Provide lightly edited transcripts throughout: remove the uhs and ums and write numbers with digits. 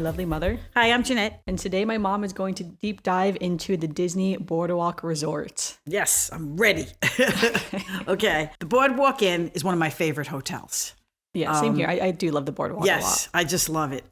my lovely mother. Hi, I'm Janette. And today my mom is going to deep dive into the Disney Boardwalk Resort. Yes, I'm ready. Okay. The Boardwalk Inn is one of my favorite hotels. Yeah, same here. I do love the Boardwalk a lot. Yes, I just love it.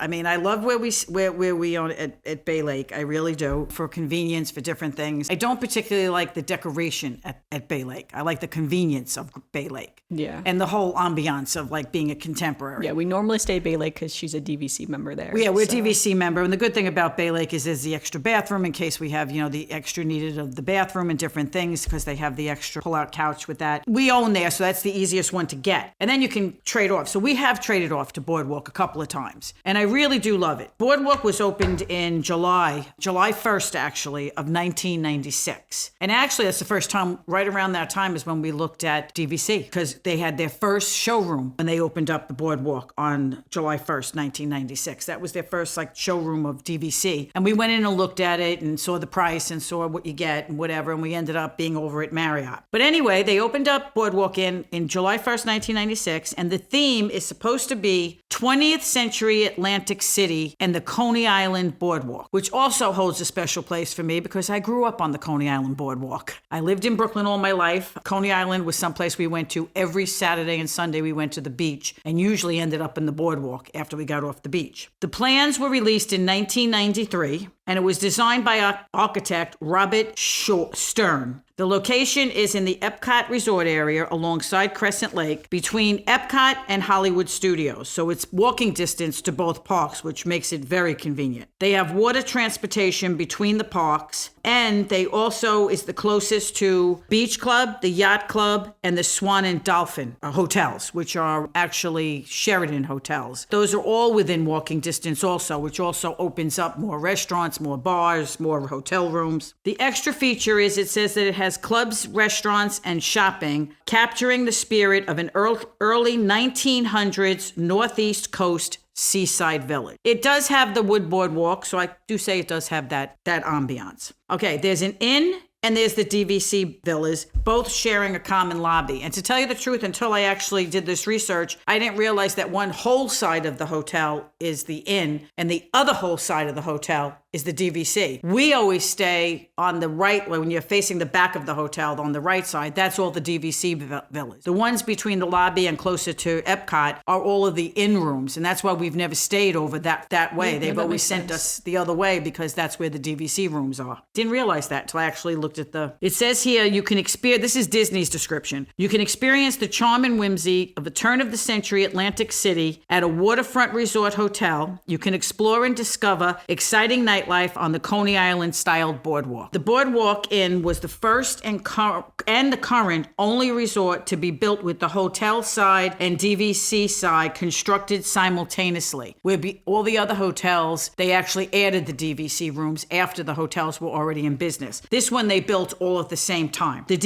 I mean, I love where we own at Bay Lake. I really do, for convenience, for different things. I don't particularly like the decoration at Bay Lake. I like the convenience of Bay Lake. Yeah. And the whole ambiance of like being a contemporary. Yeah, we normally stay at Bay Lake because she's a DVC member there. Yeah, we're a DVC member. And the good thing about Bay Lake is there's the extra bathroom in case we have, the extra needed of the bathroom and different things, because they have the extra pull-out couch with that. We own there, so that's the easiest one to get. And then you can trade off. So we have traded off to Boardwalk a couple of times, and I really do love it. Boardwalk was opened in July 1st, actually, of 1996. And actually, that's the first time, right around that time is when we looked at DVC, because they had their first showroom when they opened up the Boardwalk on July 1st, 1996. That was their first showroom of DVC. And we went in and looked at it and saw the price and saw what you get and whatever, and we ended up being over at Marriott. But anyway, they opened up Boardwalk in July 1st, 1996, and the theme is supposed to be 20th century Atlantic City and the Coney Island Boardwalk, which also holds a special place for me because I grew up on the Coney Island Boardwalk. I lived in Brooklyn all my life. Coney Island was someplace we went to every Saturday and Sunday. We went to the beach and usually ended up in the boardwalk after we got off the beach. The plans were released in 1993, and it was designed by architect Robert Stern. The location is in the Epcot Resort area alongside Crescent Lake between Epcot and Hollywood Studios. So it's walking distance to both parks, which makes it very convenient. They have water transportation between the parks, and they also is the closest to Beach Club, the Yacht Club, and the Swan and Dolphin hotels, which are actually Sheraton hotels. Those are all within walking distance also, which also opens up more restaurants, more bars, more hotel rooms. The extra feature is it says that it has clubs, restaurants, and shopping, capturing the spirit of an early 1900s Northeast Coast seaside village. It does have the wood boardwalk, so I do say it does have that ambiance. Okay, there's an inn and there's the DVC villas, both sharing a common lobby. And to tell you the truth, until I actually did this research, I didn't realize that one whole side of the hotel is the inn and the other whole side of the hotel is the DVC. We always stay on the right, when you're facing the back of the hotel, on the right side, that's all the DVC villas. The ones between the lobby and closer to Epcot are all of the inn rooms, and that's why we've never stayed over that way. They've always sent us the other way because that's where the DVC rooms are. Didn't realize that until I actually looked at it says here, you can experience, this is Disney's description, you can experience the charm and whimsy of a turn-of-the-century Atlantic City at a waterfront resort hotel. You can explore and discover exciting nightlife on the Coney Island-styled boardwalk. The Boardwalk Inn was the first and the current only resort to be built with the hotel side and DVC side constructed simultaneously. Where all the other hotels, they actually added the DVC rooms after the hotels were already in business. This one they built all at the same time. The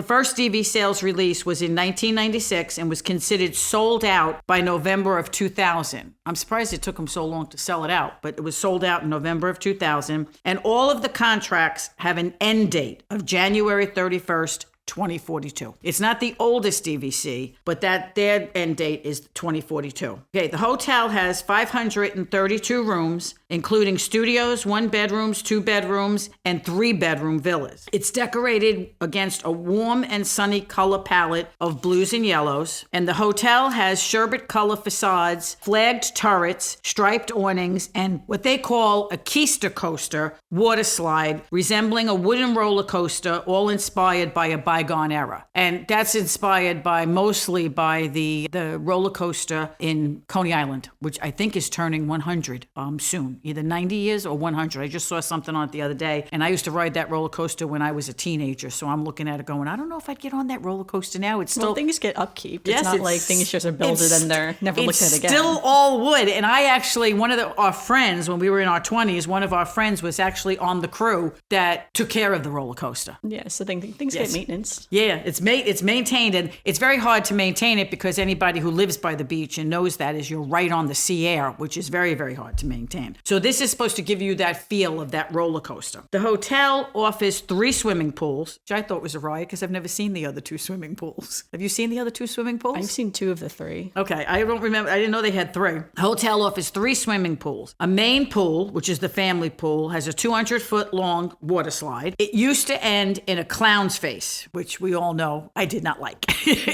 first DV sales release was in 1996 and was considered sold out by November of 2000. I'm surprised it took them so long to sell it out, but it was sold out in November of 2000. And all of the contracts have an end date of January 31st, 2042. It's not the oldest DVC, but their end date is 2042. Okay, the hotel has 532 rooms, including studios, 1 bedrooms, 2 bedrooms, and 3 bedroom villas. It's decorated against a warm and sunny color palette of blues and yellows, and the hotel has sherbet color facades, flagged turrets, striped awnings, and what they call a keister coaster water slide resembling a wooden roller coaster, all inspired by a bygone era. And that's inspired mostly by the roller coaster in Coney Island, which I think is turning 100 soon, either 90 years or 100. I just saw something on it the other day, and I used to ride that roller coaster when I was a teenager, so I'm looking at it going, I don't know if I'd get on that roller coaster now. It's still... things get upkeep. It's not like things just are built and they're never looked at again. It's still all wood. And I actually, our friends, when we were in our 20s, one of our friends was actually actually on the crew that took care of the roller coaster. Yeah, so things get maintenance. Yeah, it's maintained, and it's very hard to maintain it because anybody who lives by the beach and knows that is you're right on the sea air, which is very, very hard to maintain. So this is supposed to give you that feel of that roller coaster. The hotel offers 3 swimming pools, which I thought was a riot because I've never seen the other 2 swimming pools. Have you seen the other 2 swimming pools? I've seen 2 of the 3. Okay, I don't remember. I didn't know they had 3. The hotel offers 3 swimming pools. A main pool, which is the family pool, has a 200-foot long water slide. It used to end in a clown's face, which we all know I did not like.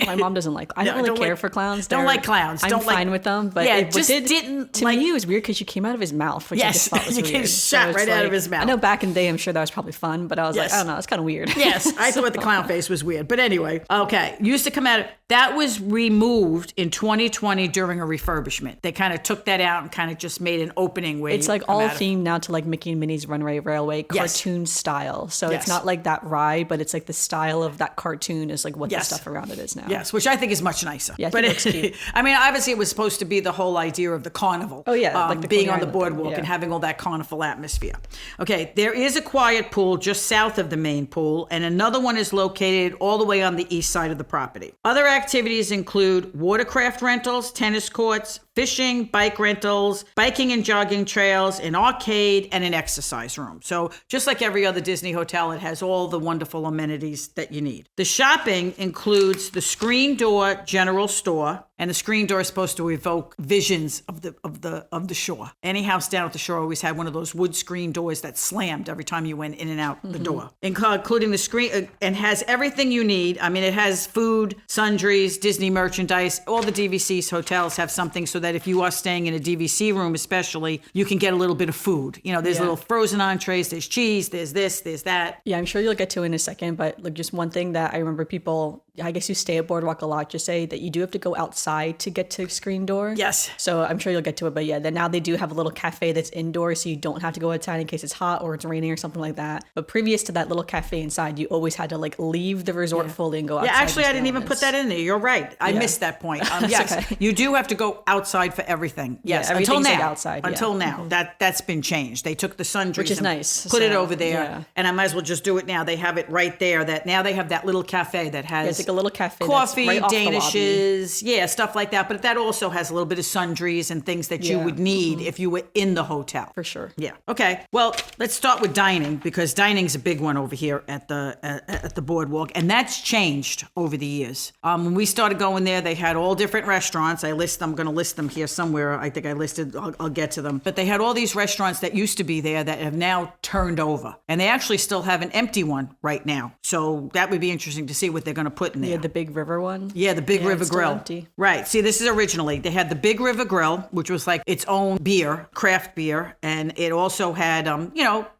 My mom doesn't like. I don't really care for clowns. Don't like clowns. I'm fine with them, but yeah, it just didn't. To me, it was weird because you came out of his mouth, which I just thought was you weird. came shot right out of his mouth. I know back in the day, I'm sure that was probably fun, but I was like, I don't know, it's kind of weird. Yes, I thought the clown face was weird, but anyway, okay. Used to come out. That was removed in 2020 during a refurbishment. They kind of took that out and kind of just made an opening where it's like all themed now to like Mickey and Minnie's Runaway Railway cartoon style. So it's not like that ride, but it's like the style of that cartoon is like what the stuff around it is now. Yes, which I think is much nicer. Yeah, I think it looks cute. I mean, obviously it was supposed to be the whole idea of the carnival. Oh yeah, like the being on the boardwalk and having all that carnival atmosphere. Okay, there is a quiet pool just south of the main pool, and another one is located all the way on the east side of the property. Other activities include watercraft rentals, tennis courts, fishing, bike rentals, biking and jogging trails, an arcade, and an exercise room. So just like every other Disney hotel, it has all the wonderful amenities that you need. The shopping includes the screen door general store, and the screen door is supposed to evoke visions of the shore. Any house down at the shore always had one of those wood screen doors that slammed every time you went in and out the door, including the screen, and has everything you need. I mean, it has food, sundries, Disney merchandise. All the DVC's hotels have something so that if you are staying in a DVC room especially, you can get a little bit of food. You know, there's little frozen entrees, there's cheese, there's this, there's that. Yeah, I'm sure you'll get to in a second, but like just one thing that I remember people, I guess you stay at Boardwalk a lot, just say that you do have to go outside to get to screen door. Yes. So I'm sure you'll get to it, but yeah, then now they do have a little cafe that's indoors, so you don't have to go outside in case it's hot or it's raining or something like that. But previous to that little cafe inside, you always had to like leave the resort fully and go outside. Yeah, actually, I didn't even put that in there. You're right. I missed that point. Yes, okay. You do have to go outside for everything. Yes, until now. Like outside. Until now, that's been changed. They took the sundries, which is nice. Put it over there, and I might as well just do it now. They have it right there. That now they have that little cafe that has it's like a little cafe, coffee, right danishes, stuff like that. But that also has a little bit of sundries and things that you would need if you were in the hotel. For sure. Yeah. Okay. Well, let's start with dining because dining's a big one over here at the boardwalk, and that's changed over the years. When we started going there, they had all different restaurants. I'm going to list them here somewhere. I think I listed. I'll get to them. But they had all these restaurants that used to be there that have now turned over, and they actually still have an empty one right now. So that would be interesting to see what they're going to put in there. Yeah, the Big River one. Yeah, the Big River it's Grill. Still empty. Right. See, this is originally they had the Big River Grill, which was like its own beer, craft beer, and it also had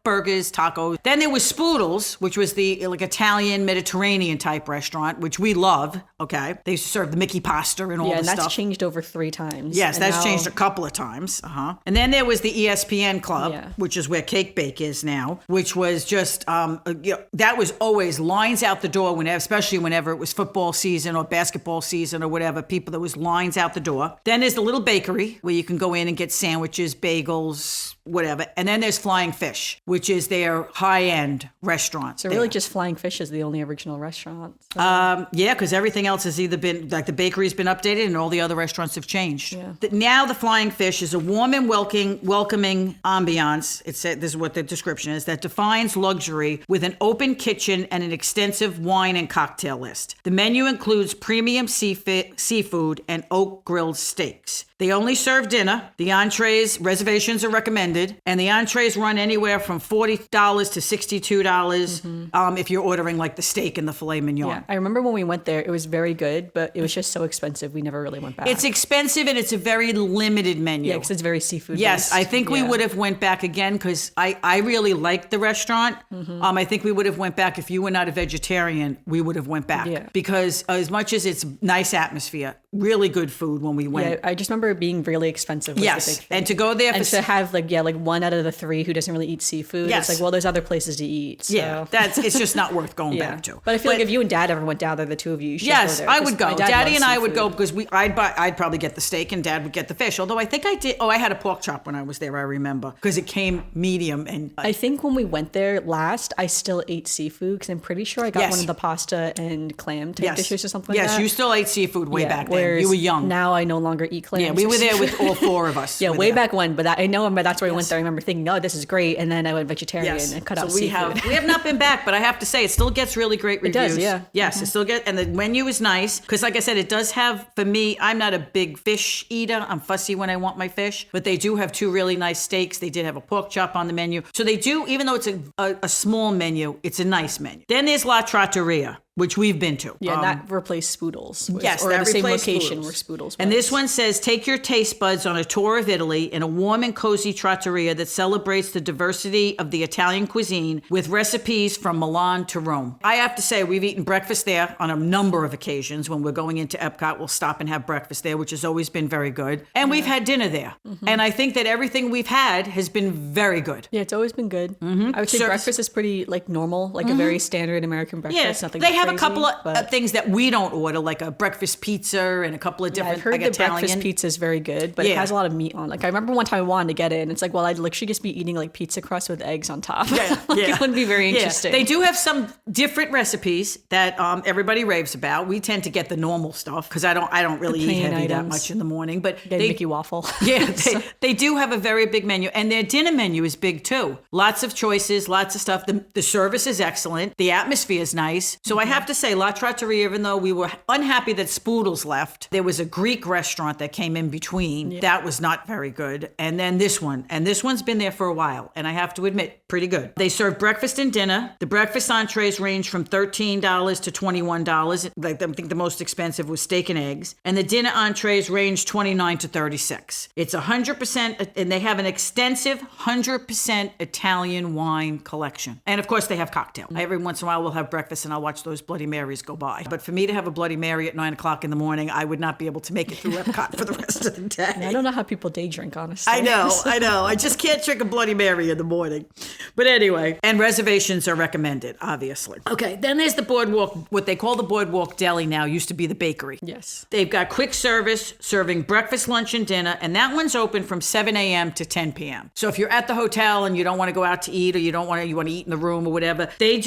burgers, tacos. Then there was Spoodles, which was the like Italian Mediterranean type restaurant, which we love. Okay, they used to serve the Mickey pasta and all this stuff. Yeah, and that's changed over 3 times. Yes, that's changed a couple of times. And then there was the ESPN Club, which is where Cake Bake is now, which was just that was always lines out the door especially whenever it was football season or basketball season or whatever. There was lines out the door. Then there's the little bakery where you can go in and get sandwiches, bagels, whatever. And then there's Flying Fish, which is their high-end restaurant. So really just Flying Fish is the only original restaurant. So. Yeah, because everything else has either been, like the bakery's been updated and all the other restaurants have changed. Yeah. Now the Flying Fish is a warm and welcoming ambiance. It said, this is what the description is, that defines luxury with an open kitchen and an extensive wine and cocktail list. The menu includes premium seafood and oak grilled steaks. They only serve dinner. The entrees, reservations are recommended, and the entrees run anywhere from $40 to $62 if you're ordering like the steak and the filet mignon. Yeah, I remember when we went there, it was very good, but it was just so expensive. We never really went back. It's expensive and it's a very limited menu. Yeah, because it's very seafood Yes, based. I think we would have went back again because I really liked the restaurant. I think we would have went back if you were not a vegetarian. We would have went back because as much as it's nice atmosphere, really good food when we went. Yeah, I just remember it being really expensive. Was the big thing. And to go there and to have like 1 out of the 3 who doesn't really eat seafood. Yes. It's like, well, there's other places to eat. So. Yeah, it's just not worth going back to. But I feel like if you and Dad ever went down there, the two of you should yes, go there. I would go. Daddy and I would seafood. go because I'd probably get the steak and Dad would get the fish. Although I think I did. Oh, I had a pork chop when I was there. I remember because it came medium. And I think when we went there last, I still ate seafood because I'm pretty sure I got one of the pasta and clam type dishes or something like that. Yes, you still ate seafood way back then. You were young. Now I no longer eat clams. Yeah, we were there with all four of us. Way back when. But I know that's where I went there. I remember thinking, oh, this is great. And then I went vegetarian and cut out seafood. We have not been back, but I have to say it still gets really great reviews. It does, yeah. Yes, it still gets, and the menu is nice because, like I said, it does have, for me, I'm not a big fish eater. I'm fussy when I want my fish, but they do have two really nice steaks. They did have a pork chop on the menu. So they do, even though it's a small menu, it's a nice menu. Then there's La Trattoria, which we've been to. Yeah, that replaced Spoodles. Yes, or that the same replaced location Spoodles. where Spoodles was. And this one says, take your taste buds on a tour of Italy in a warm and cozy trattoria that celebrates the diversity of the Italian cuisine with recipes from Milan to Rome. I have to say, we've eaten breakfast there on a number of occasions. When we're going into Epcot, we'll stop and have breakfast there, which has always been very good. And we've had dinner there. Mm-hmm. And I think that everything we've had has been very good. Yeah, it's always been good. Mm-hmm. I would say breakfast is pretty normal, a very standard American breakfast. Yeah, nothing they have crazy, a couple of things that we don't order, like a breakfast pizza and a couple of different I've heard the Italian. breakfast pizza is very good, but it has a lot of meat on. I remember one time I wanted to get it, and it's I'd literally just be eating pizza crust with eggs on top. Yeah, It wouldn't be very interesting. They do have some different recipes that everybody raves about. We tend to get the normal stuff because I don't really eat heavy that much in the morning. But Mickey waffle. Yeah, they do have a very big menu, and their dinner menu is big too. Lots of choices, lots of stuff. The service is excellent. The atmosphere is nice. So I have to say, La Trattoria, even though we were unhappy that Spoodles left, there was a Greek restaurant that came in between. Yeah. That was not very good. And then this one. And this one's been there for a while. And I have to admit, pretty good. They serve breakfast and dinner. The breakfast entrees range from $13 to $21. I think the most expensive was steak and eggs. And the dinner entrees range $29 to $36. It's 100%, and they have an extensive 100% Italian wine collection. And of course, they have cocktail. Every once in a while, we'll have breakfast and I'll watch those Bloody Marys go by. But for me to have a Bloody Mary at 9 o'clock in the morning, I would not be able to make it through Epcot for the rest of the day. I don't know how people day drink, honestly. I know. I just can't drink a Bloody Mary in the morning. But anyway, and reservations are recommended, obviously. Okay, then there's the Boardwalk, what they call the Boardwalk Deli now, used to be the bakery. Yes. They've got quick service, serving breakfast, lunch, and dinner, and that one's open from 7 a.m. to 10 p.m. So if you're at the hotel and you don't want to go out to eat, or you want to eat in the room or whatever, they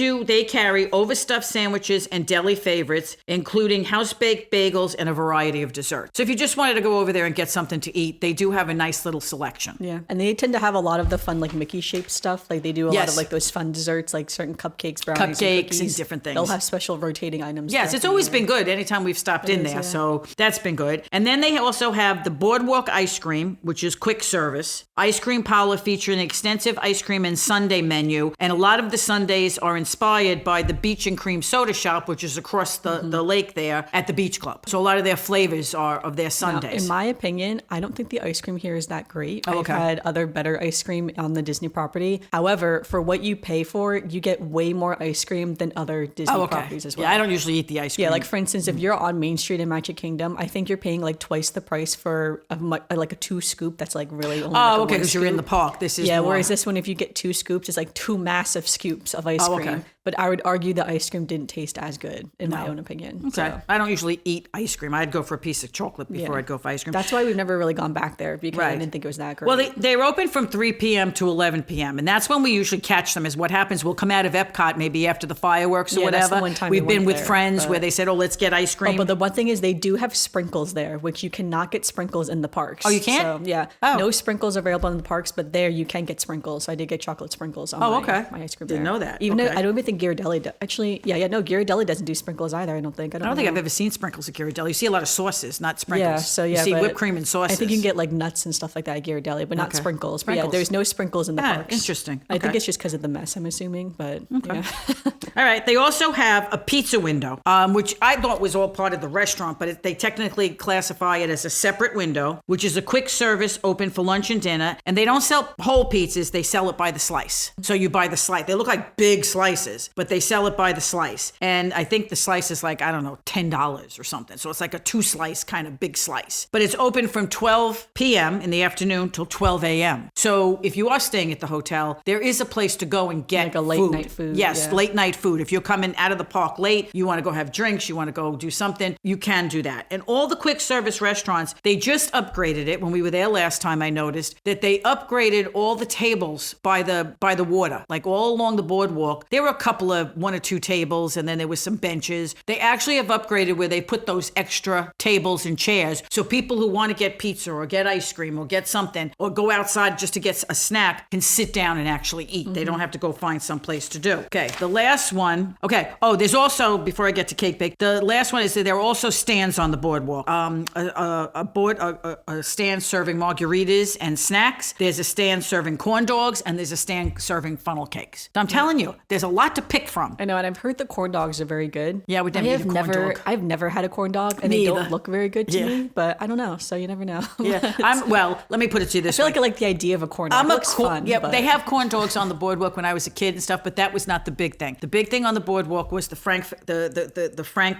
carry overstuffed sandwiches and deli favorites, including house-baked bagels and a variety of desserts. So if you just wanted to go over there and get something to eat, they do have a nice little selection. Yeah, and they tend to have a lot of the fun Mickey-shaped stuff. They do a lot of those fun desserts, certain cupcakes, brownies, and different things. They'll have special rotating items. Yes, it's always been good anytime we've stopped in there. Yeah. So that's been good. And then they also have the Boardwalk ice cream, which is quick service. Ice cream parlor featuring an extensive ice cream and sundae menu. And a lot of the sundaes are inspired by the Beach and Cream Soda Shop, which is across the lake there at the Beach Club. So a lot of their flavors are of their sundaes. Now, in my opinion, I don't think the ice cream here is that great. I've had other better ice cream on the Disney property. However, for what you pay for, you get way more ice cream than other Disney properties as well. Yeah, I don't usually eat the ice cream. Yeah, for instance, if you're on Main Street in Magic Kingdom, I think you're paying twice the price for a 2 scoop that's really only okay, because you're in the park. This is whereas this one, if you get 2 scoops, it's 2 massive scoops of ice cream. Okay. But I would argue the ice cream didn't taste as good, in my own opinion. Okay. So. I don't usually eat ice cream. I'd go for a piece of chocolate before I'd go for ice cream. That's why we've never really gone back there, because I didn't think it was that great. Well, they're open from 3 p.m. to 11 p.m. And that's when we usually catch them, is what happens. We'll come out of Epcot maybe after the fireworks or whatever. That's the one time we've been with friends where they said, let's get ice cream. But the one thing is they do have sprinkles there, which you cannot get sprinkles in the parks. Oh, you can't? So, no sprinkles available in the parks, but there you can get sprinkles. So I did get chocolate sprinkles on my ice cream Didn't know that. Even I don't even think Ghirardelli does. Actually, Ghirardelli doesn't do sprinkles either, I don't think. I don't think I've ever seen sprinkles at Ghirardelli. You see a lot of sauces, not sprinkles. Yeah, so you see whipped cream and sauces. I think you can get nuts and stuff like that at Ghirardelli, but not sprinkles. But there's no sprinkles in the parks. Interesting. I think it's just because of the mess, I'm assuming, but All right, they also have a pizza window, which I thought was all part of the restaurant, but they technically classify it as a separate window, which is a quick service open for lunch and dinner. And they don't sell whole pizzas, they sell it by the slice. So you buy the slice. They look like big slices. slices, but they sell it by the slice. And I think the slice is like, I don't know, $10 or something. So it's like a 2-slice kind of big slice. But it's open from 12 p.m. in the afternoon till 12 a.m. So if you are staying at the hotel, there is a place to go and get like a late night food. Yes, yeah. late night food. If you're coming out of the park late, you want to go have drinks, you want to go do something, you can do that. And all the quick service restaurants, they just upgraded it. When we were there last time, I noticed that they upgraded all the tables by the water, like all along the boardwalk. There were a couple of 1 or 2 tables, and then there was some benches. They actually have upgraded where they put those extra tables and chairs, so people who want to get pizza or get ice cream or get something or go outside just to get a snack can sit down and actually eat. Mm-hmm. They don't have to go find some place to do. Okay, the last one. Okay. Oh, there's also, before I get to Cake Bake, the last one is that there are also stands on the boardwalk. A stand serving margaritas and snacks. There's a stand serving corn dogs, and there's a stand serving funnel cakes. So I'm telling you, there's a lot to pick from. I know, and I've heard the corn dogs are very good. Yeah, we never eat a corn dog. I've never had a corn dog, and they don't look very good to me. But I don't know, so you never know. Yeah, let me put it to you this way. I feel like I like the idea of a corn dog. It looks fun. Yeah, but they have corn dogs on the boardwalk when I was a kid and stuff, but that was not the big thing. The big thing on the boardwalk was the frank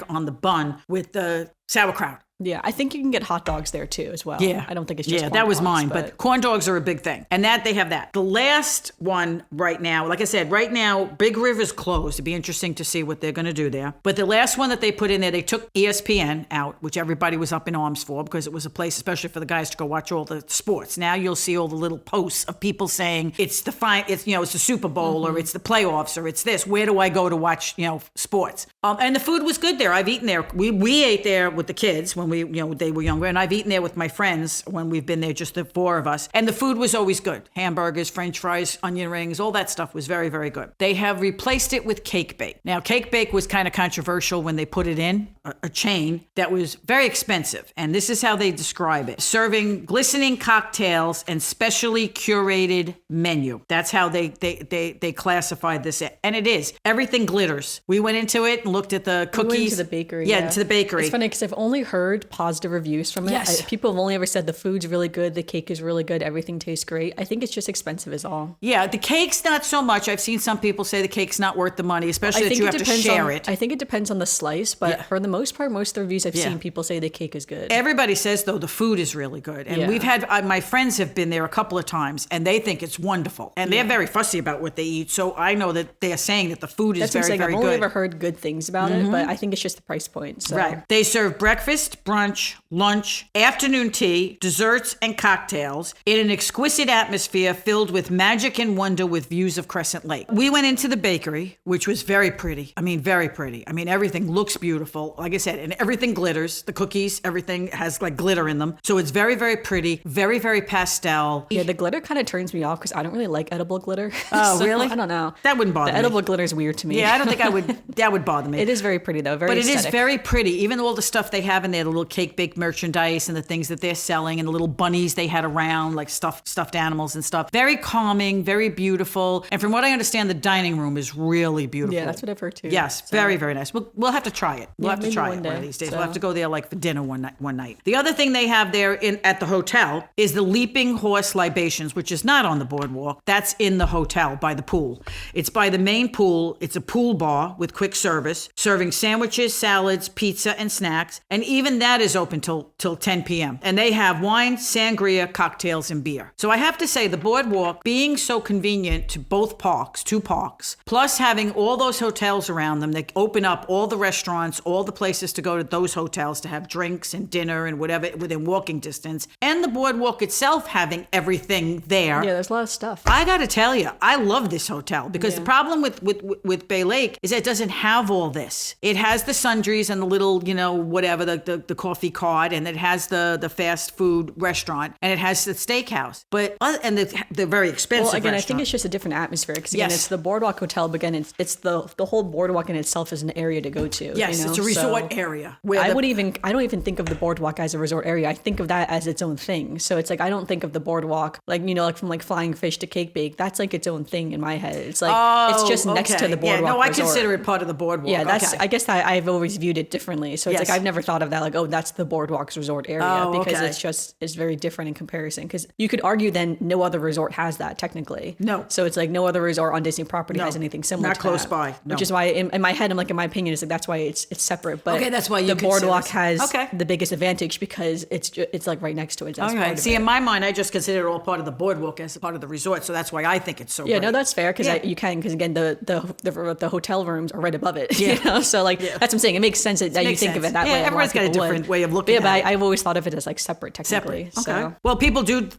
on the bun with the sauerkraut. Yeah, I think you can get hot dogs there too as well. Yeah. I don't think it's just corn that was dogs, mine, but corn dogs are a big thing. And that they have that. The last one right now, like I said, right now, Big River's closed. It'd be interesting to see what they're going to do there. But the last one that they put in there, they took ESPN out, which everybody was up in arms for because it was a place, especially for the guys to go watch all the sports. Now you'll see all the little posts of people saying it's the Super Bowl or it's the playoffs or it's this. Where do I go to watch, sports? And the food was good there. I've eaten there. We ate there with the kids when they were younger, and I've eaten there with my friends when we've been there, just the 4 of us. And the food was always good. Hamburgers, French fries, onion rings, all that stuff was very, very good. They have replaced it with Cake Bake. Now, Cake Bake was kind of controversial when they put it in, a chain that was very expensive. And this is how they describe it. Serving glistening cocktails and specially curated menu. That's how they classified this. And it is. Everything glitters. We went into it and looked at the cookies. We went to the bakery. Yeah, into the bakery. It's funny because I've only heard positive reviews from it. Yes. People have only ever said the food's really good, the cake is really good, everything tastes great. I think it's just expensive is all. Yeah, the cake's not so much. I've seen some people say the cake's not worth the money, especially that you have to share it. I think it depends on the slice, but for the most part, most of the reviews I've seen, people say the cake is good. Everybody says, though, the food is really good. And we've had, my friends have been there a couple of times, and they think it's wonderful. And they're very fussy about what they eat, so I know that they are saying that the food is very, very good. I've only ever heard good things about it, but I think it's just the price point. So. Right. They serve breakfast, brunch, lunch, afternoon tea, desserts, and cocktails in an exquisite atmosphere filled with magic and wonder with views of Crescent Lake. We went into the bakery, which was very pretty. I mean, very pretty. I mean, everything looks beautiful. Like I said, and everything glitters. The cookies, everything has like glitter in them. So it's very, very pretty, very, very pastel. Yeah, the glitter kind of turns me off because I don't really like edible glitter. Oh, so, really? I don't know. That wouldn't bother me. The edible glitter is weird to me. Yeah, I don't think I would. That would bother me. It is very pretty though. Very But it aesthetic. is very pretty. Even all the stuff they have in there, the little Cake Bake merchandise and the things that they're selling and the little bunnies they had around, like stuffed animals and stuff. Very calming, very beautiful. And from what I understand, the dining room is really beautiful. Yeah, that's what I've heard too. Yes, very, very nice. We'll have to try it. We'll have to try it one of these days. So. We'll have to go there like for dinner one night. The other thing they have there at the hotel is the Leaping Horse Libations, which is not on the boardwalk. That's in the hotel by the pool. It's by the main pool. It's a pool bar with quick service, serving sandwiches, salads, pizza, and snacks. And even that is open till 10 p.m. And they have wine, sangria, cocktails, and beer. So I have to say the boardwalk being so convenient to both parks, 2 parks, plus having all those hotels around them that open up all the restaurants, all the places to go to those hotels to have drinks and dinner and whatever within walking distance, and the boardwalk itself having everything there. Yeah, there's a lot of stuff. I got to tell you, I love this hotel because the problem with Bay Lake is that it doesn't have all this. It has the sundries and the little, whatever, the coffee cart, and it has the fast food restaurant, and it has the steakhouse. But they're very expensive. Well, again, restaurant. I think it's just a different atmosphere because again, it's the boardwalk hotel, but again, it's the whole boardwalk in itself is an area to go to. Yes, it's a resort area. Where I don't even think of the boardwalk as a resort area. I think of that as its own thing. So it's like I don't think of the boardwalk like from like Flying Fish to Cake Bake. That's like its own thing in my head. It's like it's just next to the boardwalk. Yeah, no, I resort. consider it part of the boardwalk. Yeah, I guess I've always viewed it differently. So it's like I've never thought of that. Like, oh, that's the Boardwalk's resort area because it's very different in comparison. Because you could argue then no other resort has that technically. No. So it's like no other resort on Disney property has anything similar. Not to close that, by. No. Which is why in my head, I'm like, in my opinion, it's like that's why it's separate. But that's why the Boardwalk has the biggest advantage because it's like right next to it. See, in my mind, I just consider it all part of the Boardwalk as a part of the resort. So that's why I think it's so Yeah, great. no, that's fair because because again, the hotel rooms are right above it. You know? So like that's what I'm saying. It makes sense that you think of it that way. Everyone's got a different way of looking at it. But I've always thought of it as like separate technically. Okay. So. Well, people do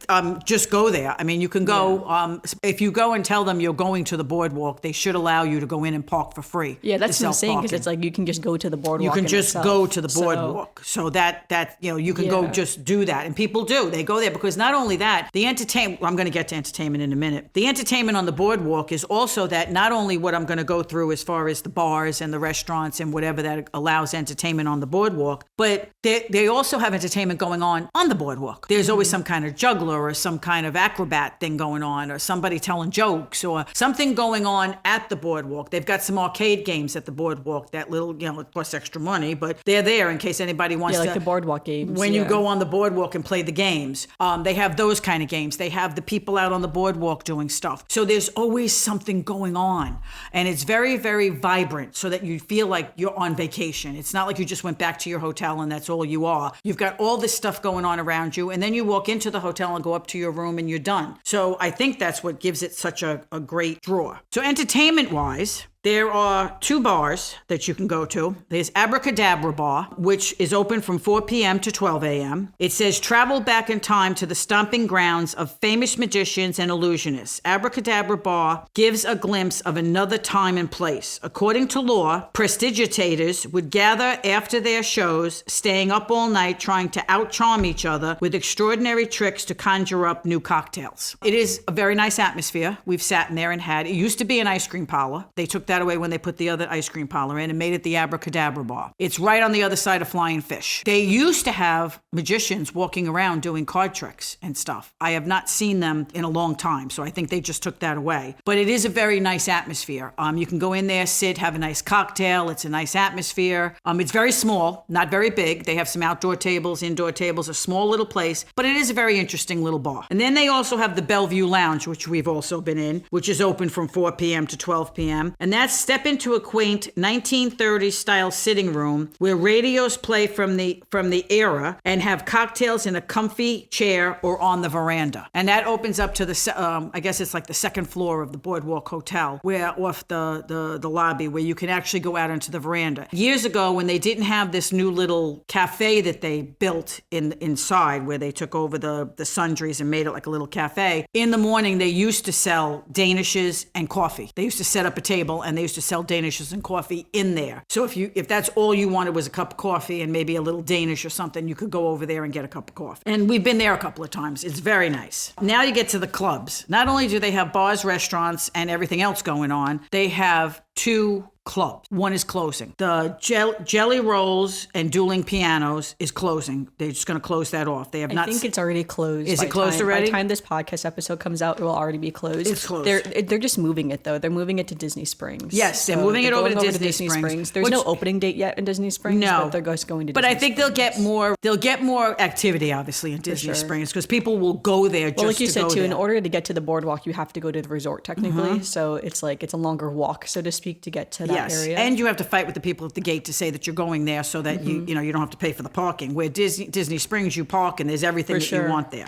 just go there. I mean, you can go, if you go and tell them you're going to the Boardwalk, they should allow you to go in and park for free. Yeah, that's what I'm saying because it's like you can just go to the Boardwalk. You can just go to the Boardwalk. So that you can go just do that. And people do. They go there because not only that, the entertainment, I'm going to get to entertainment in a minute. The entertainment on the Boardwalk is also that not only what I'm going to go through as far as the bars and the restaurants and whatever that allows entertainment on the Boardwalk, but they also have entertainment going on the Boardwalk. There's always some kind of juggler or some kind of acrobat thing going on or somebody telling jokes or something going on at the Boardwalk. They've got some arcade games at the Boardwalk that little, it costs extra money, but they're there in case anybody wants to. Like the Boardwalk games. When you go on the Boardwalk and play the games, they have those kind of games. They have the people out on the Boardwalk doing stuff. So there's always something going on. And it's very, very vibrant so that you feel like you're on vacation. It's not like you just went back to your hotel and that's all you are. You've got all this stuff going on around you. And then you walk into the hotel and go up to your room and you're done. So I think that's what gives it such a great draw. So entertainment-wise, there are 2 bars that you can go to. There's Abracadabra Bar, which is open from 4 p.m. to 12 a.m. It says, travel back in time to the stomping grounds of famous magicians and illusionists. Abracadabra Bar gives a glimpse of another time and place. According to lore, prestigitators would gather after their shows, staying up all night trying to out-charm each other with extraordinary tricks to conjure up new cocktails. It is a very nice atmosphere. We've sat in there and had, it used to be an ice cream parlor. They took that away when they put the other ice cream parlor in and made it the Abracadabra Bar. It's right on the other side of Flying Fish. They used to have magicians walking around doing card tricks and stuff. I have not seen them in a long time, so I think they just took that away. But it is a very nice atmosphere. You can go in there, sit, have a nice cocktail. It's a nice atmosphere. It's very small, not very big. They have some outdoor tables, indoor tables, a small little place, but it is a very interesting little bar. And then they also have the Bellevue Lounge, which we've also been in, which is open from 4 p.m. to 12 p.m. And that's step into a quaint 1930s style sitting room where radios play from the era and have cocktails in a comfy chair or on the veranda. And that opens up to the I guess it's like the second floor of the Boardwalk Hotel, where off the lobby where you can actually go out into the veranda. Years ago, when they didn't have this new little cafe that they built inside where they took over the sundries and made it like a little cafe, in the morning they used to sell danishes and coffee. They used to set up a table and they used to sell danishes and coffee in there. So if that's all you wanted was a cup of coffee and maybe a little Danish or something, you could go over there and get a cup of coffee. And we've been there a couple of times. It's very nice. Now you get to the clubs. Not only do they have bars, restaurants, and everything else going on, they have 2 clubs. One is closing. The Jelly Rolls and Dueling Pianos is closing. They're just going to close that off. They have not. I think it's already closed. Is it closed already? By the time this podcast episode comes out, it will already be closed. It's closed. They're just moving it though. They're moving it to Disney Springs. Yes, they're moving it over to Disney Springs. There's no opening date yet in Disney Springs. No, but they're just going to. But Disney I think Springs. they'll get more activity obviously in Disney Springs because people will go there. Just like you said too, there. in order to get to the Boardwalk, you have to go to the resort technically. So it's a longer walk, so to speak, to get to that area. And you have to fight with the people at the gate to say that you're going there so that you don't have to pay for the parking. Where Disney Springs, you park and there's everything you want there.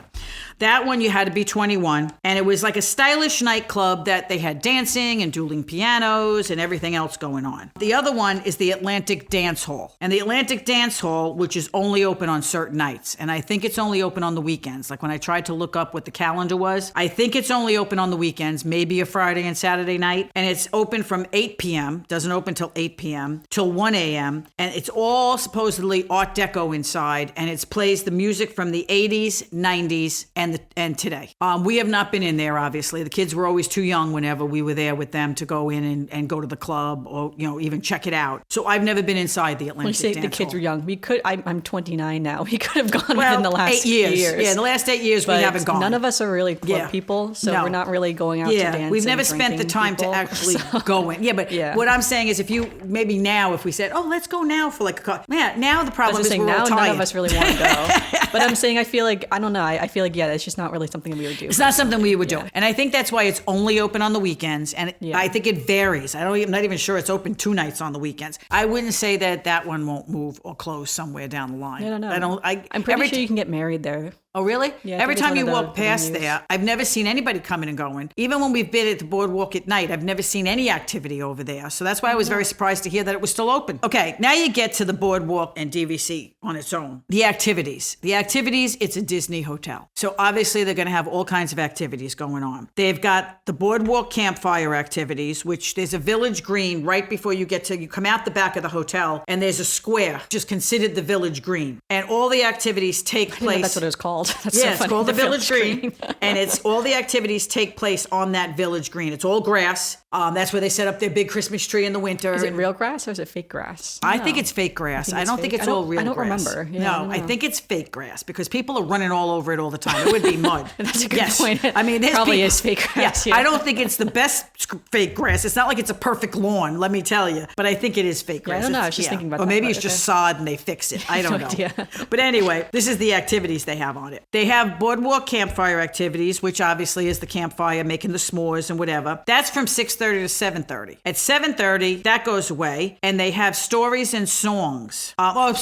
That one you had to be 21, and it was like a stylish nightclub that they had dancing and dueling pianos and everything else going on. The other one is the Atlantic Dance Hall. And the Atlantic Dance Hall, which is only open on certain nights, and I think it's only open on the weekends. Like when I tried to look up what the calendar was, I think it's only open on the weekends, maybe a Friday and Saturday night, and it's open from 8 p.m., doesn't open till 8 p.m., till 1 a.m., and it's all supposedly Art Deco inside, and it plays the music from the 80s, 90s, and today. We have not been in there, obviously. The kids were always too young whenever we were there with them to go in and go to the club or, even check it out. So I've never been inside the Atlantic When you say Dance the kids Hall. were young, I'm 29 now. We could have gone Well, within the last 8 years. 8 years. Yeah, the last 8 years we But haven't gone. none of us are really club people, so No. we're not really going out to dance. We've never and spent the drinking time people, to actually so- go in. Yeah, but what I'm saying is if you, maybe now if we said, oh, let's go now for like a coffee. Yeah, now the I problem was is just we're saying, all now tired. none of us really want to go. But I'm saying I feel like, I don't know, I feel like, it's just not really something we would do. It's not something we would do. And I think that's why it's only open on the weekends. And I think it varies. I'm not even sure it's open 2 nights on the weekends. I wouldn't say that one won't move or close somewhere down the line. I don't know. I'm pretty sure you can get married there. Oh, really? Yeah, I Every think it's time you one of walk the past venues. there, I've never seen anybody coming and going. Even when we've been at the boardwalk at night, I've never seen any activity over there. So that's why I was very surprised to hear that it was still open. Okay, now you get to the boardwalk and DVC on its own. The activities. It's a Disney hotel. So obviously they're going to have all kinds of activities going on. They've got the boardwalk campfire activities, which there's a village green right before you come out the back of the hotel, and there's a square, which is considered the village green. And all the activities take I didn't know place. that's what it was called. That's Yeah, so it's funny, called the Village Green, and it's all the activities take place on that Village Green. It's all grass. That's where they set up their big Christmas tree in the winter. Is it real grass or is it fake grass? I think it's fake grass. I don't think it's all real grass. I don't remember. Yeah, no, I think it's fake grass because people are running all over it all the time. It would be mud. That's a good yes. point. I mean, there's Probably people, is fake grass. Yeah, I don't think it's the best fake grass. It's not like it's a perfect lawn, let me tell you. But I think it is fake grass. I don't know. I was just thinking about or that. maybe but it's just sod and they fix it. I don't know. idea. But anyway, this is the activities they have on it. They have boardwalk campfire activities, which obviously is the campfire, making the s'mores and whatever. That's from 6:30 to 7:30. At 7:30, that goes away, and they have stories and songs. While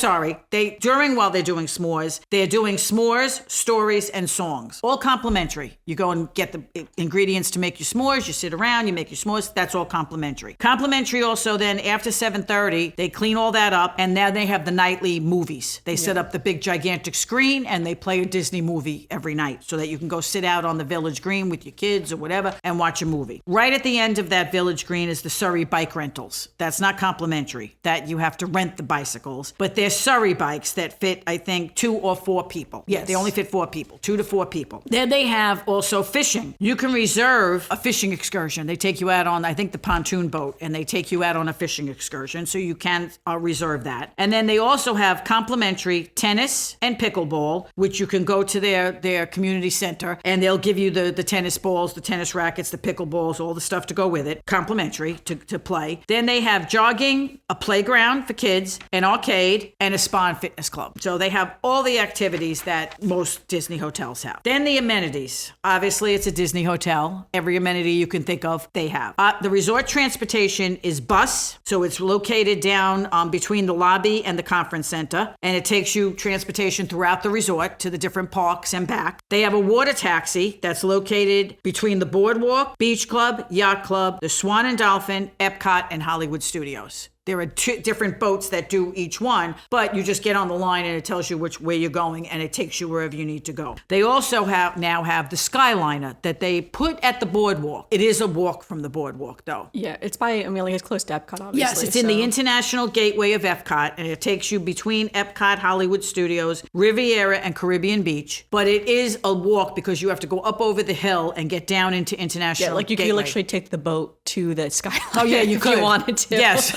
they're doing s'mores, they're doing s'mores, stories, and songs. All complimentary. You go and get the ingredients to make your s'mores, you sit around, you make your s'mores, that's all complimentary. Complimentary also then, after 7:30, they clean all that up, and now they have the nightly movies. They set up the big gigantic screen, and they play a Disney movie every night so that you can go sit out on the Village Green with your kids or whatever and watch a movie. Right at the end of that Village Green is the Surrey bike rentals. That's not complimentary. That you have to rent the bicycles, but they're Surrey bikes that fit, I think, 2 or 4 people. Yeah, they only fit 4 people, 2 to 4 people. Then they have also fishing. You can reserve a fishing excursion. They take you out on, I think, the pontoon boat, and they take you out on a fishing excursion, so you can reserve that. And then they also have complimentary tennis and pickleball, which you can go to their community center, and they'll give you the tennis balls, the tennis rackets, the pickleballs, all the stuff to go with it, complimentary to play. Then they have jogging, a playground for kids, an arcade, and a spa and fitness club. So they have all the activities that most Disney hotels have. Then the amenities. Obviously, it's a Disney hotel. Every amenity you can think of, they have. The resort transportation is bus, so it's located down between the lobby and the conference center, and it takes you transportation throughout the resort to the different parks and back. They have a water taxi that's located between the Boardwalk, Beach Club, Yacht Club, the Swan and Dolphin, Epcot, and Hollywood Studios. There are 2 different boats that do each one, but you just get on the line and it tells you which way you're going, and it takes you wherever you need to go. They also now have the Skyliner that they put at the boardwalk. It is a walk from the boardwalk, though. Yeah, it's it's close to Epcot, obviously. Yes, it's in the International Gateway of Epcot, and it takes you between Epcot, Hollywood Studios, Riviera, and Caribbean Beach. But it is a walk because you have to go up over the hill and get down into International Yeah, like you Gateway. could actually take the boat to the Skyliner. Oh yeah, you if could. you wanted to. Yes.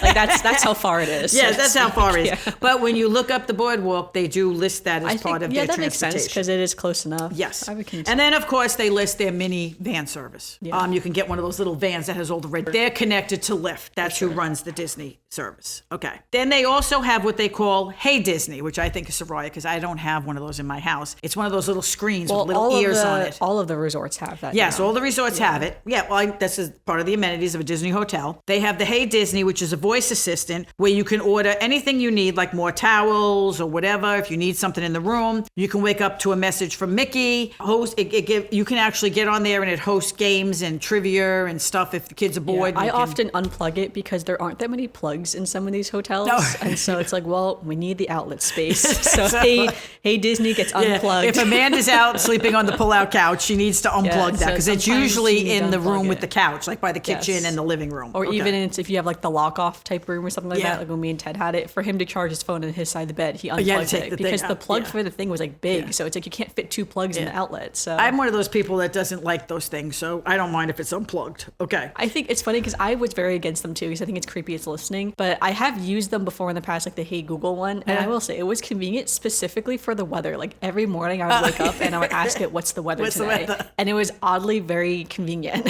Like that's how far it is. Yes, that's how far it is. Yeah. But when you look up the boardwalk, they do list that as part of their that makes transportation. sense because it is close enough. Yes. I would consider. And then, of course, they list their mini van service. Yeah. You can get one of those little vans that has all the red. They're connected to Lyft. That's who runs the Disney service. Okay. Then they also have what they call Hey Disney, which I think is Soraya because I don't have one of those in my house. It's one of those little screens with little ears on it. All of the resorts have that. Yes, now. all the resorts have it. Yeah, well, this is part of the amenities of a Disney hotel. They have the Hey Disney, which is a voice assistant where you can order anything you need, like more towels or whatever. If you need something in the room, you can wake up to a message from Mickey. You can actually get on there and it hosts games and trivia and stuff if the kids are bored. I often unplug it because there aren't that many plugs in some of these hotels. No. And so it's like, well, we need the outlet space. So hey Disney gets unplugged. If Amanda's out sleeping on the pull-out couch, she needs to unplug that because it's sometimes you usually need to in the unplug room with it. the couch, like by the kitchen Yes. and the living room. Or even if you have like the lock-off loft type room or something like that, like when me and Ted had it, for him to charge his phone on his side of the bed, he unplugged it because the plug for the thing was like big. So it's like you can't fit 2 plugs in the outlet. So I'm one of those people that doesn't like those things, so I don't mind if it's unplugged. Okay. I think it's funny because I was very against them too, because I think it's creepy, it's listening. But I have used them before in the past, like the Hey Google one. And I will say it was convenient specifically for the weather. Like every morning I would wake up and I would ask it, what's the weather today? And it was oddly very convenient.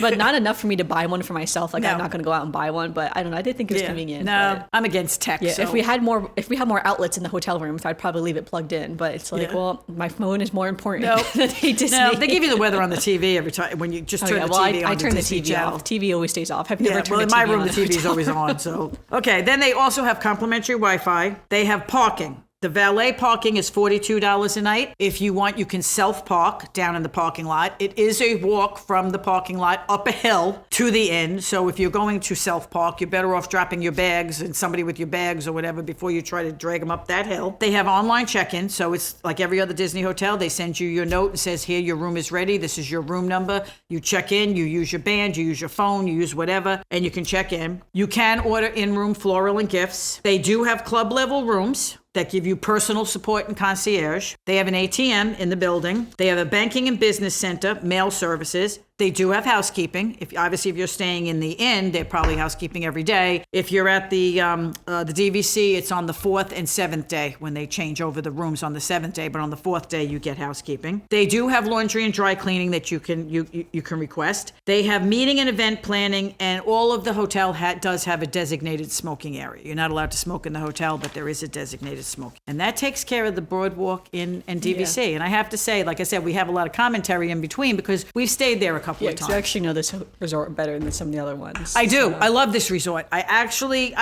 But not enough for me to buy one for myself. Like I'm not going to go out and buy one, but I don't know. I did think it was convenient. No, but I'm against tech. yeah, so. if we had more outlets in the hotel rooms, I'd probably leave it plugged in. But it's like, well, my phone is more important than Disney. No, they give you the weather on the TV every time when you just turn the TV on. I turn the Disney TV channel. off. TV always stays off. I've never turned the TV on. In my room, the TV is always on. So okay, then they also have complimentary Wi-Fi. They have parking. The valet parking is $42 a night. If you want, you can self-park down in the parking lot. It is a walk from the parking lot up a hill to the inn. So if you're going to self-park, you're better off dropping your bags and somebody with your bags or whatever before you try to drag them up that hill. They have online check-in. So it's like every other Disney hotel. They send you your note and says, here, your room is ready. This is your room number. You check in, you use your band, you use your phone, you use whatever, and you can check in. You can order in-room floral and gifts. They do have club level rooms that give you personal support and concierge. They have an ATM in the building. They have a banking and business center, mail services. They do have housekeeping. If you're staying in the inn, they're probably housekeeping every day. If you're at the DVC, it's on the 4th and 7th day when they change over the rooms on the 7th day, but on the 4th day you get housekeeping. They do have laundry and dry cleaning that you can request. They have meeting and event planning, and all of the hotel does have a designated smoking area. You're not allowed to smoke in the hotel, but there is a designated smoke. And that takes care of the Boardwalk Inn and DVC. Yeah. And I have to say, like I said, we have a lot of commentary in between because we've stayed there a couple of times. You actually know this resort better than some of the other ones. I do. I love this resort. I actually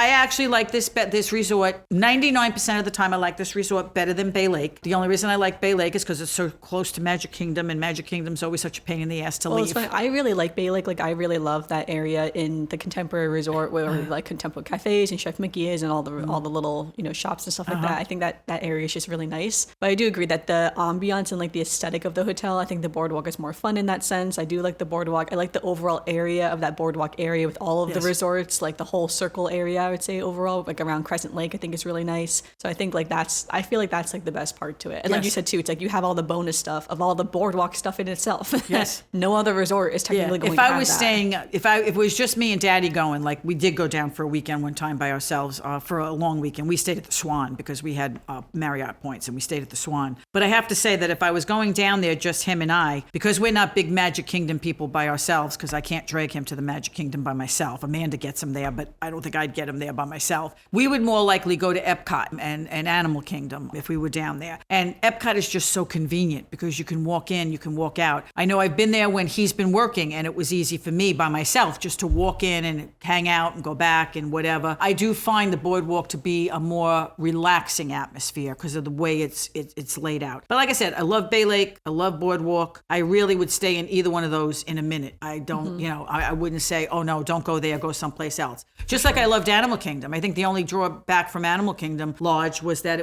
like this resort. 99% of the time I like this resort better than Bay Lake. The only reason I like Bay Lake is because it's so close to Magic Kingdom, and Magic Kingdom's always such a pain in the ass to leave. It's funny. I really like Bay Lake. Like I really love that area in the Contemporary Resort where like Contemporary cafes and Chef Mickey is and all the little shops and stuff like that. I think that area is just really nice. But I do agree that the ambiance and like the aesthetic of the hotel, I think the Boardwalk is more fun in that sense. I do like the Boardwalk. I like the overall area of that Boardwalk area with all of the resorts, like the whole circle area, I would say overall, like around Crescent Lake, I think it's really nice. So I think I feel like that's like the best part to it. And like you said too, it's like you have all the bonus stuff of all the Boardwalk stuff in itself. Yes. No other resort is technically going to have that. If it was just me and Daddy going, like we did go down for a weekend one time by ourselves for a long weekend. We stayed at the Swan because we had Marriott points and we stayed at the Swan. But I have to say that if I was going down there, just him and I, because we're not big Magic Kingdom people by ourselves, because I can't drag him to the Magic Kingdom by myself. Amanda gets him there, but I don't think I'd get him there by myself. We would more likely go to Epcot and Animal Kingdom if we were down there. And Epcot is just so convenient because you can walk in, you can walk out. I know I've been there when he's been working, and it was easy for me by myself just to walk in and hang out and go back and whatever. I do find the Boardwalk to be a more relaxing atmosphere because of the way it's laid out. But like I said, I love Bay Lake. I love Boardwalk. I really would stay in either one of those in a minute. I don't, I wouldn't say, oh no, don't go there, go someplace else. Just like I loved Animal Kingdom. I think the only drawback from Animal Kingdom Lodge was that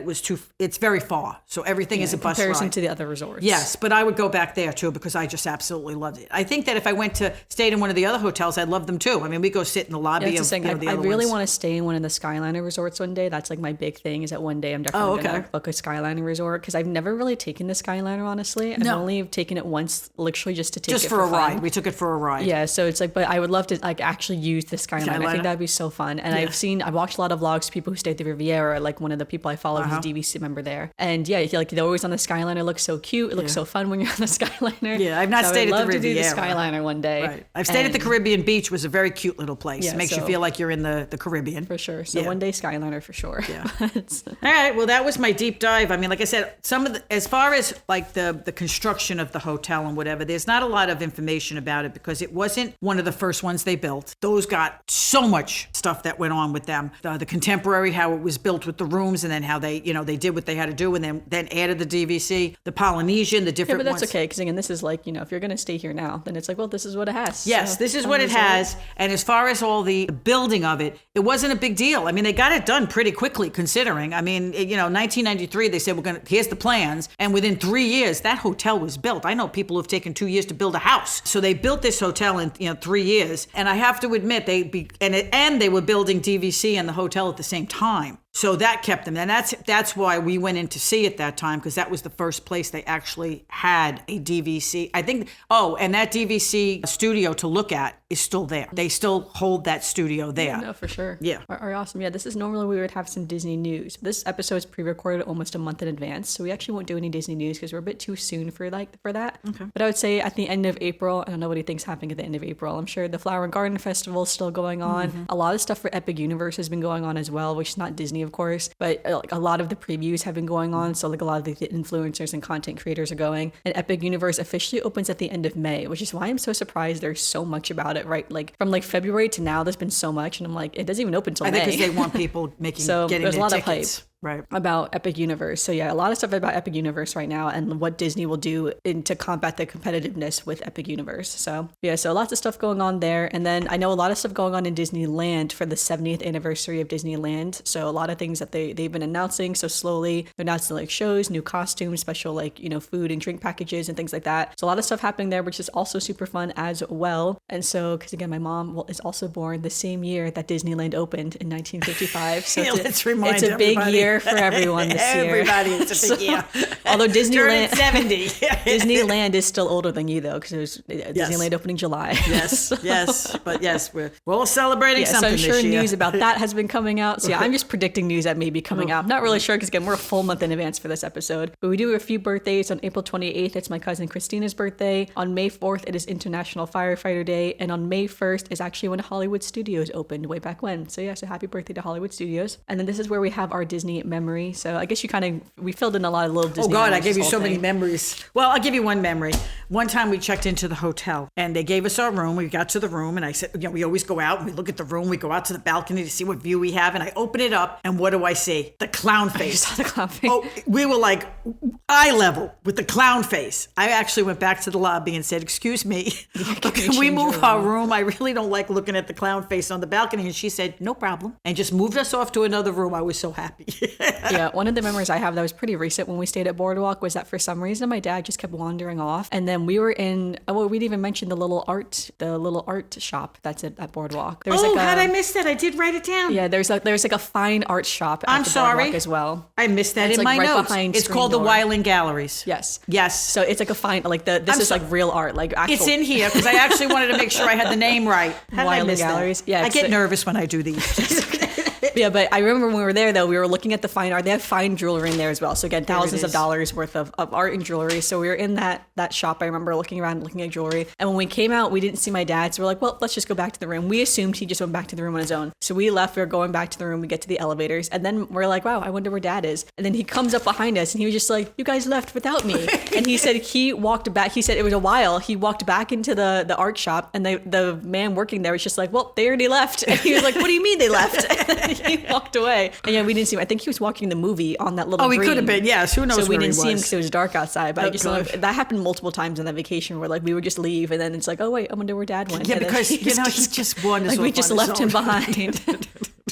it's very far. So everything is a bus ride. In comparison to the other resorts. Yes, but I would go back there too because I just absolutely loved it. I think that if I stayed in one of the other hotels, I'd love them too. I mean, we go sit in the lobby of the other ones. I really want to stay in one of the Skyliner resorts one day. That's like my big thing is that one day I'm definitely going to book a Skyliner resort because I've never really taken the Skyliner, honestly. I've only taken it once, literally just to take it for a fun. Ride. We took it for a ride. Yeah, so it's like, but I would love to like actually use the Skyliner. I think that'd be so fun. And I've watched a lot of vlogs of people who stay at the Riviera. Like one of the people I follow who's a DVC member there. And yeah, like they're always on the Skyliner. It looks so cute. It looks so fun when you're on the Skyliner. Yeah, I've not stayed at the Riviera. I'd love to do the Skyliner one day. Right. I've stayed at the Caribbean Beach. Was a very cute little place. It makes you feel like you're in the Caribbean. For sure. So one day Skyliner for sure. Yeah. All right. Well, that was my deep dive. I mean, like I said, as far as like the construction of the hotel and whatever, there's not a lot of information about it because it wasn't one of the first ones they built. Those got so much stuff that went on with them. The Contemporary, how it was built with the rooms, and then how they did what they had to do, and then added the DVC, the Polynesian, the different ones. Yeah, but that's okay, because again, this is like, if you're going to stay here now, then it's like, well, this is what it has. Yes, this is what it has. And as far as all the building of it, it wasn't a big deal. I mean, they got it done pretty quickly, considering. I mean, 1993, they said, here's the plans. And within 3 years, that hotel was built. I know people who've taken 2 years to build a house. house. So they built this hotel in 3 years. And I have to admit, they were building DVC and the hotel at the same time. So that kept them. And that's why we went in to see it that time, because that was the first place they actually had a DVC. I think, and that DVC studio to look at is still there. They still hold that studio there. Yeah, no, for sure. Yeah. Are awesome. Yeah, this is normally we would have some Disney news. This episode is pre-recorded almost a month in advance, so we actually won't do any Disney news because we're a bit too soon for that. Okay. But I would say at the end of April, I don't know what he thinks happening at the end of April. I'm sure the Flower and Garden Festival is still going on. Mm-hmm. A lot of stuff for Epic Universe has been going on as well, which is not Disney, of course, but a lot of the previews have been going on. So like a lot of the influencers and content creators are going. And Epic Universe officially opens at the end of May, which is why I'm so surprised there's so much about it, right? Like from like February to now, there's been so much, and I'm like, it doesn't even open until May. I think because they want people getting there's a lot tickets. of hype. Right. About Epic Universe. So yeah, a lot of stuff about Epic Universe right now and what Disney will do to combat the competitiveness with Epic Universe. So yeah, so lots of stuff going on there. And then I know a lot of stuff going on in Disneyland for the 70th anniversary of Disneyland. So a lot of things that they've been announcing. So slowly they're announcing like shows, new costumes, special like, food and drink packages and things like that. So a lot of stuff happening there, which is also super fun as well. And so, because again, my mom is also born the same year that Disneyland opened in 1955. So it's a big year for everyone this year. Everybody, it's a big year. Although Disneyland 70. Disneyland is still older than you though, because it was Disneyland opening July. Yes, but yes, we're all celebrating something this year. So I'm sure news about that has been coming out. So yeah, I'm just predicting news that may be coming out. I'm not really sure because again, we're a full month in advance for this episode. But we do have a few birthdays. On April 28th, it's my cousin Christina's birthday. On May 4th, it is International Firefighter Day, and on May 1st is actually when Hollywood Studios opened way back when. So yeah, so happy birthday to Hollywood Studios. And then this is where we have our Disney memory. So I guess we filled in a lot of little Disney. Oh God, I gave you so many memories. Well, I'll give you one memory. One time we checked into the hotel and they gave us our room. We got to the room and I said, we always go out and we look at the room. We go out to the balcony to see what view we have. And I open it up and what do I see? The clown face. You saw the clown face. Oh, we were like eye level with the clown face. I actually went back to the lobby and said, excuse me, can we move our room? I really don't like looking at the clown face on the balcony. And she said, no problem. And just moved us off to another room. I was so happy. Yeah, one of the memories I have that was pretty recent when we stayed at Boardwalk was that for some reason my dad just kept wandering off, and then we were in we didn't even mention the little art shop that's at Boardwalk. There's how did I miss that? I did write it down. Yeah, there's like a fine art shop at the Boardwalk as well. I missed that in like my right notes. Behind it's called the Weiland Galleries. Yes. So it's like a fine this is like real art, like actual. It's in here because I actually wanted to make sure I had the name right. Weiland Galleries. Yeah, I get nervous when I do these. Yeah, but I remember when we were there, though, we were looking at the fine art. They have fine jewelry in there as well. So again, thousands of dollars worth of art and jewelry. So we were in that shop. I remember looking around, looking at jewelry. And when we came out, we didn't see my dad. So we're like, well, let's just go back to the room. We assumed he just went back to the room on his own. So we left. We were going back to the room. We get to the elevators. And then we're like, wow, I wonder where dad is. And then he comes up behind us and he was just like, you guys left without me. And he said he walked back. He said it was a while. He walked back into the art shop. And the man working there was just like, well, they already left. And he was like, what do you mean they left? And he walked away. And yeah, we didn't see him. I think he was watching the movie on that little green. He could have been, yes. Who knows so we where didn't he see him because it was dark outside. But that happened multiple times on that vacation where like we would just leave and then it's like, oh wait, I wonder where dad went. Yeah, and because he just wandered like we just left him behind.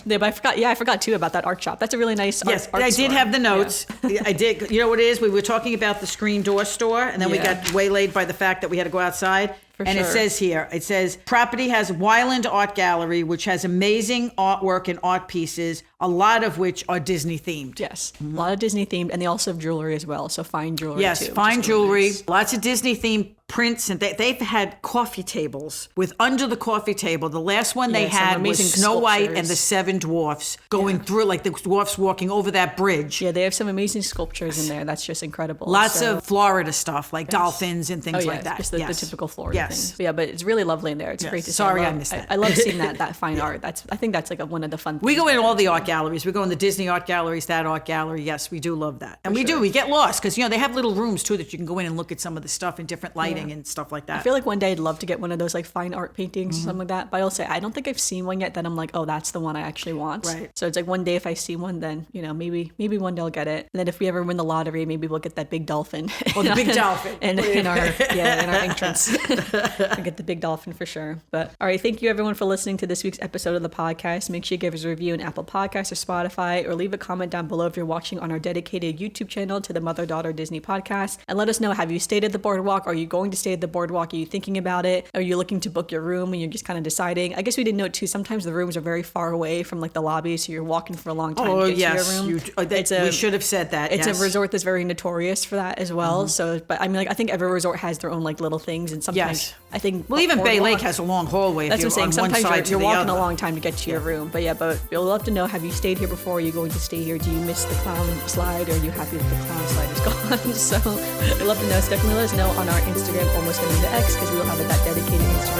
Yeah, but I forgot too about that art shop. That's a really nice art store. I did have the notes. Yeah. I did. You know what it is? We were talking about the screen door store and then we got waylaid by the fact that we had to go outside. It says here, property has Weiland Art Gallery, which has amazing artwork and art pieces, a lot of which are Disney themed. Yes, a lot of Disney themed, and they also have jewelry as well, so fine jewelry too. Yes, fine jewelry, lots of Disney themed prints, and they've had coffee tables with under the coffee table. The last one they had was Snow White and the Seven Dwarfs going through, like the dwarfs walking over that bridge. Yeah, they have some amazing sculptures in there. That's just incredible. Lots of Florida stuff, like dolphins and things like that. Just the typical Florida things. Yeah, but it's really lovely in there. It's great to see. Sorry, I missed that. I love seeing that fine art. I think that's like one of the fun things. We go in all the art galleries. We go in the Disney art galleries, that art gallery. Yes, we do love that. And we get lost because, they have little rooms too that you can go in and look at some of the stuff in different lighting and stuff like that. I feel like one day I'd love to get one of those like fine art paintings or something like that. But I'll say I don't think I've seen one yet that I'm like, oh, that's the one I actually want. Right. So it's like one day if I see one, then, maybe one day I'll get it. And then if we ever win the lottery, maybe we'll get that big dolphin. Oh, the big dolphin. in our entrance. I get the big dolphin for sure. But all right, thank you everyone for listening to this week's episode of the podcast. Make sure you give us a review in Apple Podcasts or Spotify, or leave a comment down below if you're watching on our dedicated YouTube channel to the Mother-Daughter Disney podcast. And let us know, have you stayed at the boardwalk? Are you going to stay at the boardwalk? Are you thinking about it? Are you looking to book your room and you're just kind of deciding? I guess we didn't know too, sometimes the rooms are very far away from like the lobby, so you're walking for a long time to get to your room. We should have said that. It's a resort that's very notorious for that as well. So, but I mean, like, I think every resort has their own like little things, and sometimes I think even Bay Lake has a long hallway. That's what I'm saying. Sometimes you're walking a long time to get to your room. But we'll love to know, have you stayed here before? Are you going to stay here? Do you miss the clown slide? Or are you happy that the clown slide is gone? So we'd love to know. So definitely let us know on our Instagram, Almost Amanda X, because we will have that dedicated Instagram